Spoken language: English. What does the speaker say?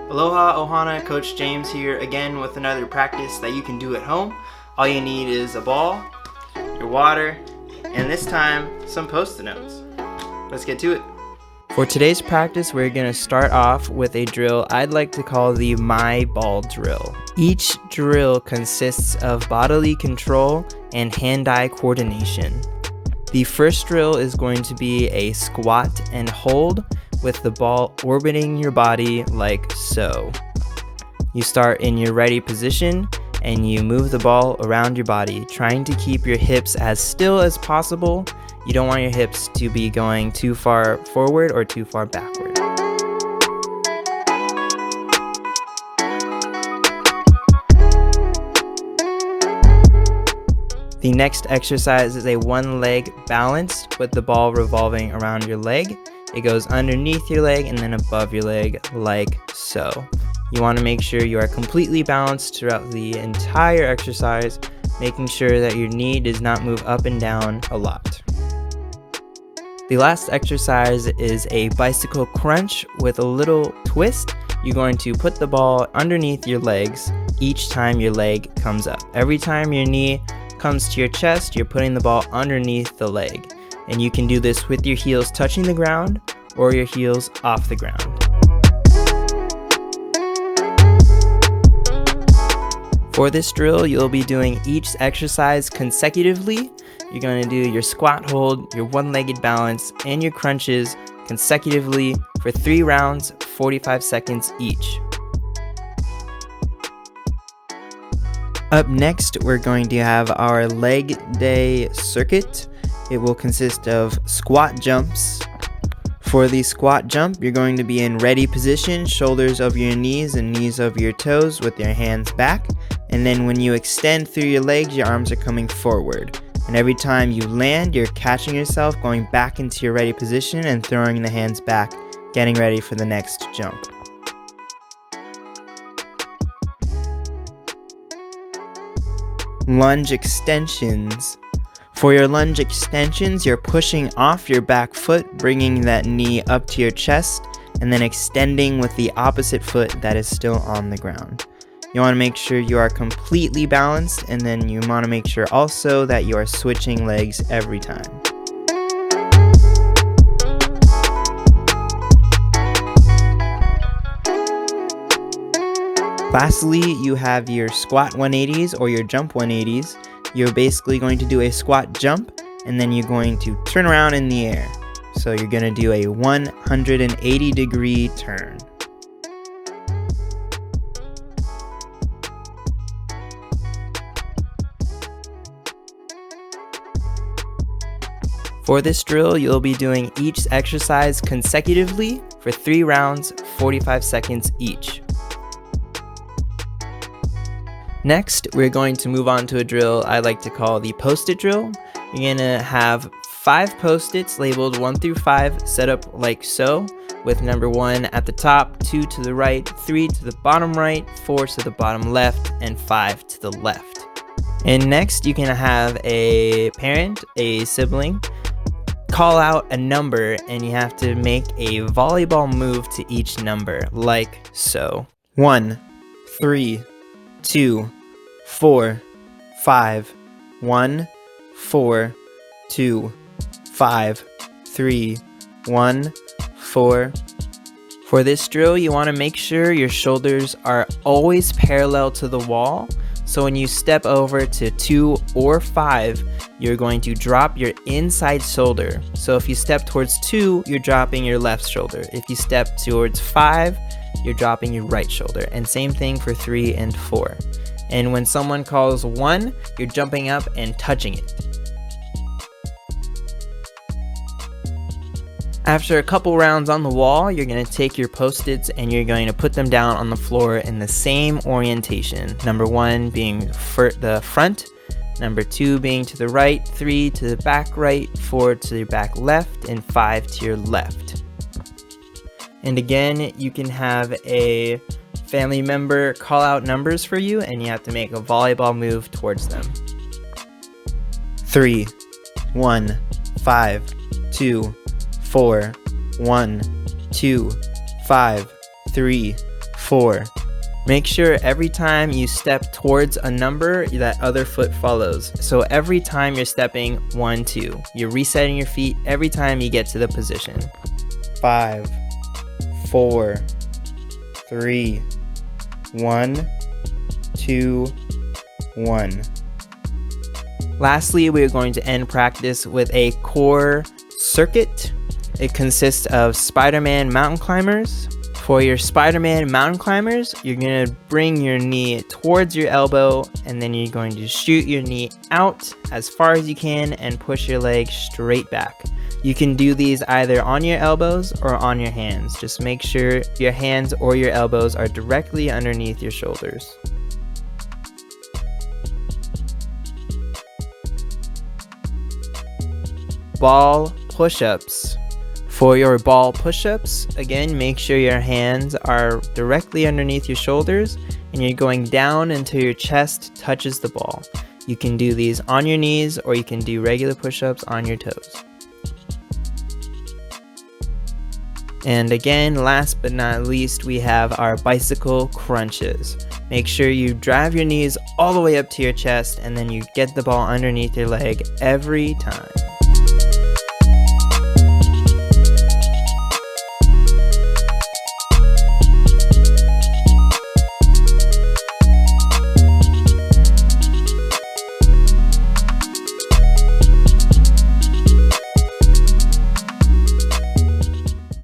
Aloha, Ohana, Coach James here again with another practice that you can do at home. All you need is a ball, your water, and this time some Post-it notes. Let's get to it. For today's practice, we're going to start off with a drill I'd like to call the My Ball drill. Each drill consists of bodily control and hand-eye coordination. The first drill is going to be a squat and hold with the ball orbiting your body like so. You start in your ready position and you move the ball around your body, trying to keep your hips as still as possible. You don't want your hips to be going too far forward or too far backward. The next exercise is a one-leg balance with the ball revolving around your leg. It goes underneath your leg and then above your leg like so. You want to make sure you are completely balanced throughout the entire exercise, making sure that your knee does not move up and down a lot. The last exercise is a bicycle crunch with a little twist. You're going to put the ball underneath your legs each time your leg comes up. Every time your knee comes to your chest, you're putting the ball underneath the leg. And you can do this with your heels touching the ground or your heels off the ground. For this drill, you'll be doing each exercise consecutively. You're going to do your squat hold, your one-legged balance, and your crunches consecutively for 3 rounds, 45 seconds each. Up next, we're going to have our leg day circuit. It will consist of squat jumps. For the squat jump, you're going to be in ready position, shoulders over your knees and knees over your toes with your hands back. And then when you extend through your legs, your arms are coming forward. And every time you land, you're catching yourself, going back into your ready position and throwing the hands back, getting ready for the next jump. Lunge extensions. For your lunge extensions, you're pushing off your back foot, bringing that knee up to your chest, and then extending with the opposite foot that is still on the ground. You want to make sure you are completely balanced, and then you want to make sure also that you are switching legs every time. Lastly, you have your squat 180s or your jump 180s. You're basically going to do a squat jump and then you're going to turn around in the air. So you're going to do a 180 degree turn. For this drill, you'll be doing each exercise consecutively for 3 rounds, 45 seconds each. Next, we're going to move on to a drill I like to call the Postit Drill. You're going to have 5 Post-its labeled 1 through 5 set up like so, with number 1 at the top, 2 to the right, 3 to the bottom right, 4 to the bottom left, and 5 to the left. And next, you can have a parent, a sibling, call out a number, and you have to make a volleyball move to each number, like so. 1, 3, 2, 4, 5, 1, 4, 2, 5, 3, 1, 4. For this drill, you want to make sure your shoulders are always parallel to the wall. So when you step over to 2 or 5, you're going to drop your inside shoulder. So if you step towards 2, you're dropping your left shoulder. If you step towards 5, you're dropping your right shoulder. And same thing for 3 and 4. And when someone calls 1, you're jumping up and touching it. After a couple rounds on the wall, you're going to take your Post-its and you're going to put them down on the floor in the same orientation. Number 1 being the front, number 2 being to the right, 3 to the back right, 4 to the back left, and 5 to your left. And again, you can have a family member call out numbers for you and you have to make a volleyball move towards them. 3, 1, 5, 2, 4, 1, 2, 5, 3, 4. Make sure every time you step towards a number, that other foot follows. So every time you're stepping 1, 2, you're resetting your feet every time you get to the position. 5, 4, 3, 1, 2, 1. Lastly, we're going to end practice with a core circuit. It consists of Spider-Man mountain climbers. For your Spider-Man mountain climbers, you're going to bring your knee towards your elbow, and then you're going to shoot your knee out as far as you can and push your leg straight back. You can do these either on your elbows or on your hands. Just make sure your hands or your elbows are directly underneath your shoulders. Ball push-ups. For your ball push-ups, again, make sure your hands are directly underneath your shoulders and you're going down until your chest touches the ball. You can do these on your knees or you can do regular push-ups on your toes. And again, last but not least, we have our bicycle crunches. Make sure you drive your knees all the way up to your chest and then you get the ball underneath your leg every time.